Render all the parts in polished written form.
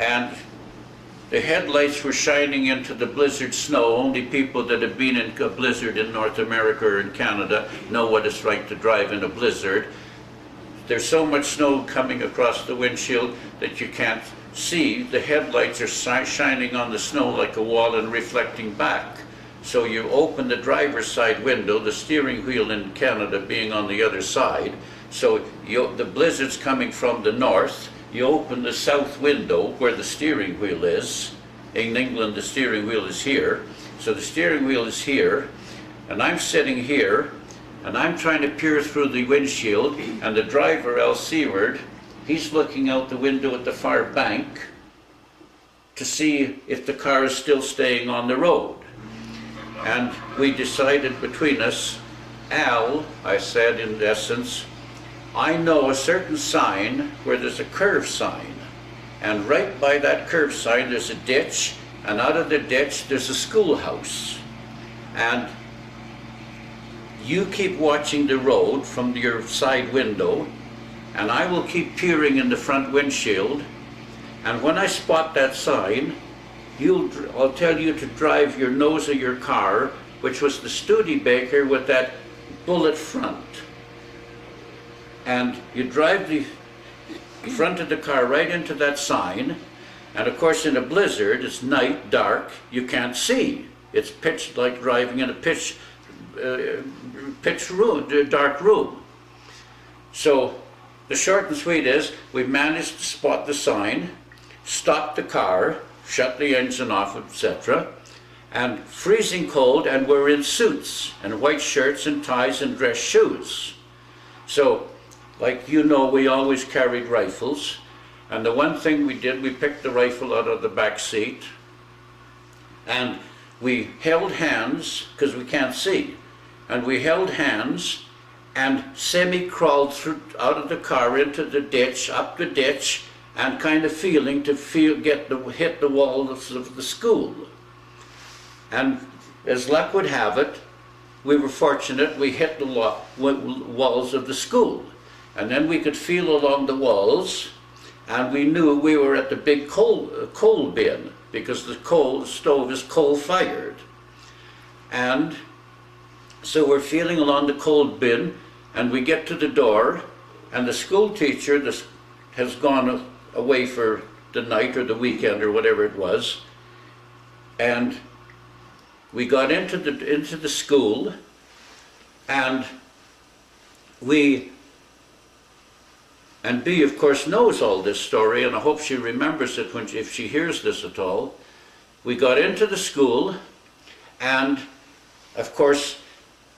and the headlights were shining into the blizzard snow. Only people that have been in a blizzard in North America or in Canada know what it's like to drive in a blizzard. There's so much snow coming across the windshield that you can't see. The headlights are shining on the snow like a wall and reflecting back. So you open the driver's side window, the steering wheel in Canada being on the other side. So the blizzard's coming from the north. You open the south window where the steering wheel is. In England, the steering wheel is here. So the steering wheel is here, and I'm sitting here, and I'm trying to peer through the windshield, and the driver, Al Seward, he's looking out the window at the far bank to see if the car is still staying on the road. And we decided between us, Al, I said in essence, I know a certain sign where there's a curve sign, and right by that curve sign there's a ditch, and out of the ditch there's a schoolhouse. And you keep watching the road from your side window, and I will keep peering in the front windshield, and when I spot that sign, I'll tell you to drive your nose of your car, which was the Studebaker with that bullet front. And you drive the front of the car right into that sign, and of course in a blizzard, it's night, dark, you can't see. It's pitch like driving in a pitch room, dark room. So the short and sweet is, we managed to spot the sign, stop the car, shut the engine off, etc., and freezing cold, and we're in suits and white shirts and ties and dress shoes. So, like you know, we always carried rifles, and the one thing we did, we picked the rifle out of the back seat, and we held hands, because we can't see, and we held hands and semi-crawled out of the car into the ditch, up the ditch, and kind of feeling to hit the walls of the school. And as luck would have it, we were fortunate, we hit the walls of the school. And then we could feel along the walls, and we knew we were at the big coal bin, because the stove is coal-fired. And so we're feeling along the coal bin, and we get to the door, and the school teacher has gone away for the night or the weekend or whatever it was, and we got into the school, and Bea, of course, knows all this story, and I hope she remembers it if she hears this at all. We got into the school, and of course,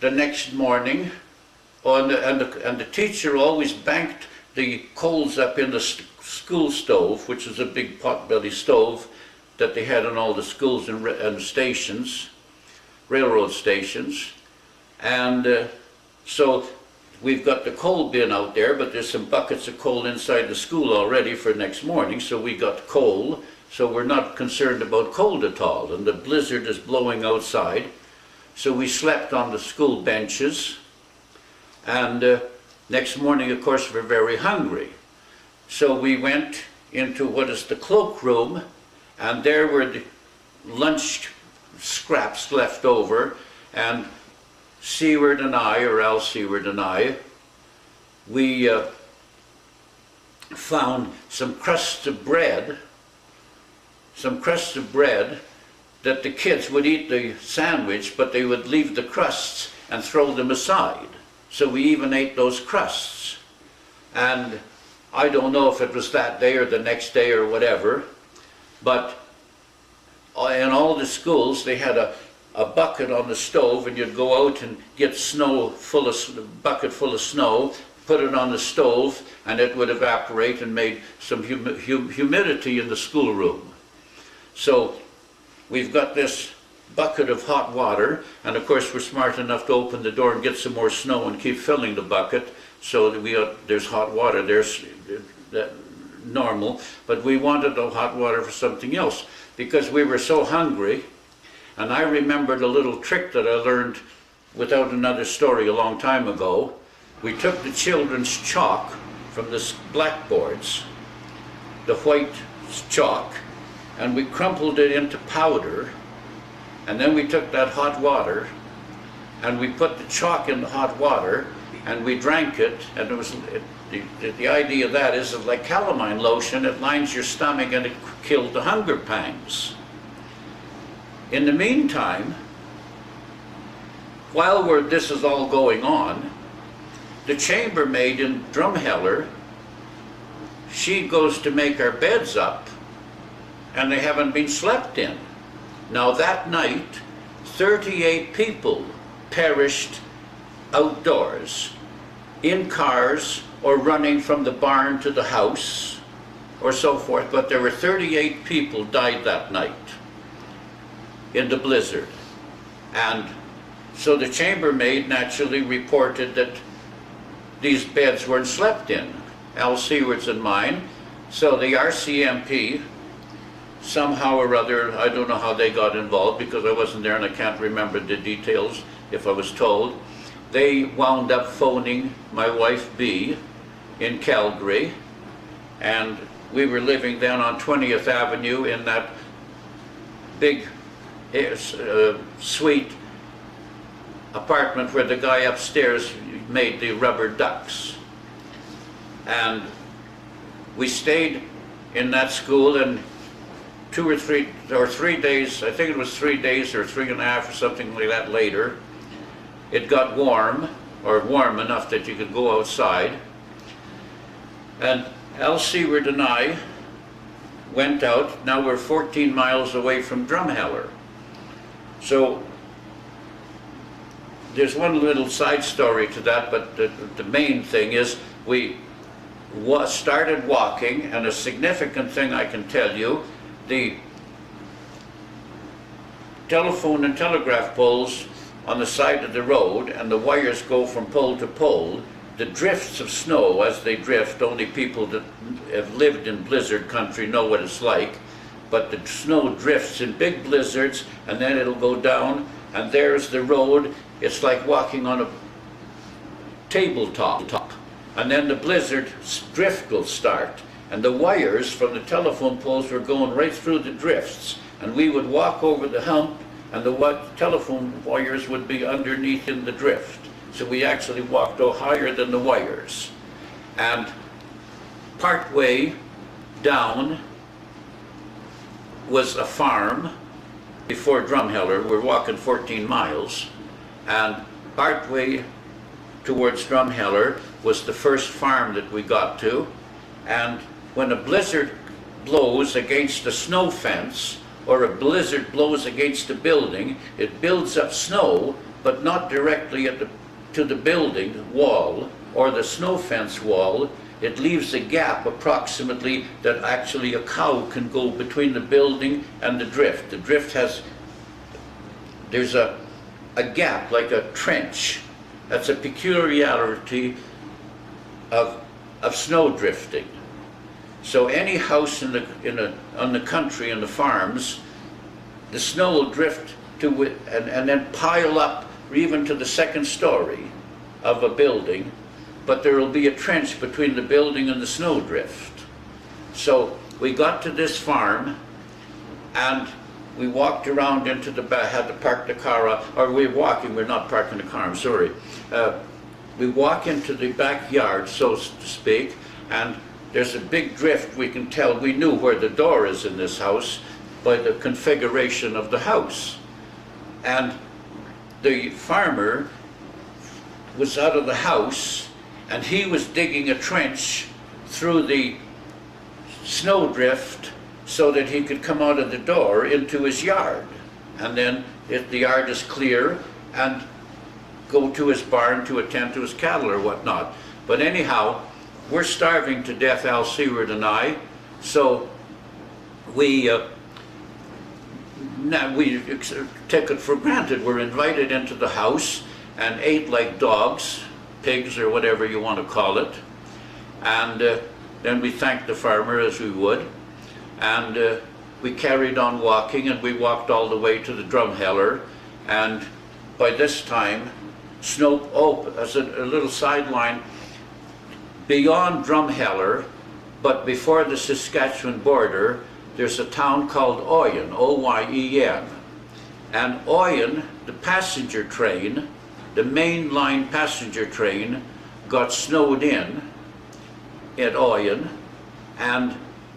the next morning, and the teacher always banked the coals up in the school stove, which is a big pot-belly stove that they had in all the schools and stations, railroad stations. And so we've got the coal bin out there, but there's some buckets of coal inside the school already for next morning, so we got coal, so we're not concerned about cold at all, and the blizzard is blowing outside. So we slept on the school benches, and next morning, of course, we're very hungry. So we went into what is the cloakroom, and there were the lunch scraps left over, and Seward and I, or Al Seward and I, we found some crusts of bread that the kids would eat the sandwich, but they would leave the crusts and throw them aside. So we even ate those crusts. And I don't know if it was that day or the next day or whatever, but in all the schools they had a bucket on the stove, and you'd go out and get bucket full of snow, put it on the stove, and it would evaporate and made some humidity in the schoolroom. So we've got this bucket of hot water, and of course we're smart enough to open the door and get some more snow and keep filling the bucket, so that there's hot water, there's normal, but we wanted the hot water for something else, because we were so hungry. And I remembered a little trick that I learned without another story a long time ago. We took the children's chalk from the blackboards, the white chalk, and we crumpled it into powder, and then we took that hot water and we put the chalk in the hot water and we drank it, and the idea of that is like calamine lotion. It lines your stomach and it killed the hunger pangs. In the meantime, while this is all going on, the chambermaid in Drumheller, she goes to make our beds up, and they haven't been slept in. Now that night, 38 people perished outdoors, in cars or running from the barn to the house or so forth, but there were 38 people died that night in the blizzard. And so the chambermaid naturally reported that these beds weren't slept in, Al Seward's and mine. So the RCMP, somehow or other, I don't know how they got involved because I wasn't there and I can't remember the details if I was told. They wound up phoning my wife Bea in Calgary, and we were living then on 20th Avenue in that big suite apartment where the guy upstairs made the rubber ducks. And we stayed in that school, and 2 or 3 or 3 days, I think it was 3 days or 3.5 or something like that later, it got warm, or warm enough that you could go outside. And Al Seward and I went out. Now we're 14 miles away from Drumheller. So there's one little side story to that, but the main thing is we started walking, and a significant thing I can tell you, the telephone and telegraph poles on the side of the road, and the wires go from pole to pole. The drifts of snow as they drift, only people that have lived in blizzard country know what it's like, but the snow drifts in big blizzards, and then it'll go down, and there's the road. It's like walking on a tabletop. And then the blizzard drift will start, and the wires from the telephone poles were going right through the drifts, and we would walk over the hump, and the telephone wires would be underneath in the drift. So we actually walked higher than the wires. And partway down was a farm before Drumheller. We're walking 14 miles, and partway towards Drumheller was the first farm that we got to. And when a blizzard blows against a snow fence, or a blizzard blows against a building, it builds up snow, but not directly to the building wall or the snow fence wall. It leaves a gap approximately that actually a cow can go between the building and the drift. The drift there's a gap like a trench. That's a peculiarity of snow drifting. So any house on the country, in the farms, the snow will drift to it and then pile up even to the second story of a building, but there will be a trench between the building and the snow drift. So we got to this farm, and we walked around into the back, had to park the car, or we're not parking the car, I'm sorry. We walk into the backyard, so to speak, and there's a big drift. We can tell, we knew where the door is in this house by the configuration of the house. And the farmer was out of the house, and he was digging a trench through the snowdrift so that he could come out of the door into his yard. And then, if the yard is clear, and go to his barn to attend to his cattle or whatnot. But anyhow, we're starving to death, Al Seward and I, so we take it for granted. We're invited into the house and ate like dogs, pigs, or whatever you want to call it. And then we thanked the farmer as we would. And we carried on walking, and we walked all the way to the Drumheller. And by this time, snow, as a little sideline, beyond Drumheller, but before the Saskatchewan border, there's a town called Oyen, O-Y-E-N. And Oyen, the passenger train, the main line passenger train, got snowed in at Oyen, and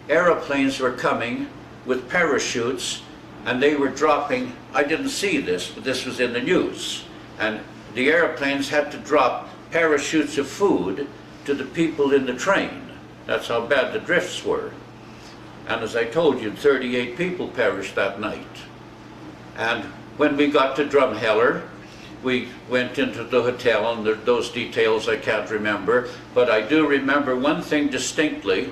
aeroplanes were coming with parachutes, and they were dropping. I didn't see this, but this was in the news. And the airplanes had to drop parachutes of food to the people in the train. That's how bad the drifts were. And as I told you, 38 people perished that night. And when we got to Drumheller, we went into the hotel, and those details I can't remember, but I do remember one thing distinctly.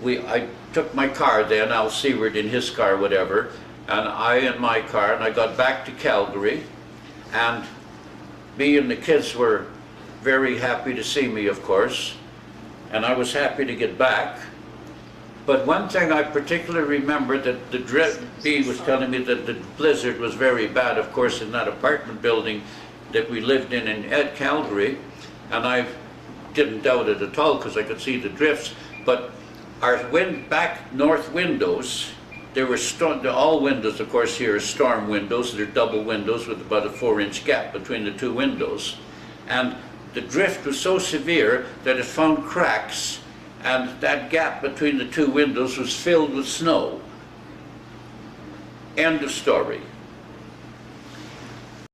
I took my car then, Al Seward in his car, whatever, and I in my car, and I got back to Calgary, and me and the kids were very happy to see me, of course, and I was happy to get back. But one thing I particularly remember, that Bee was telling me that the blizzard was very bad, of course, in that apartment building that we lived in Calgary, and I didn't doubt it at all because I could see the drifts. But our back north windows, there were all windows, of course, here are storm windows. They're double windows with about a 4-inch gap between the two windows. And the drift was so severe that it found cracks, and that gap between the two windows was filled with snow. End of story.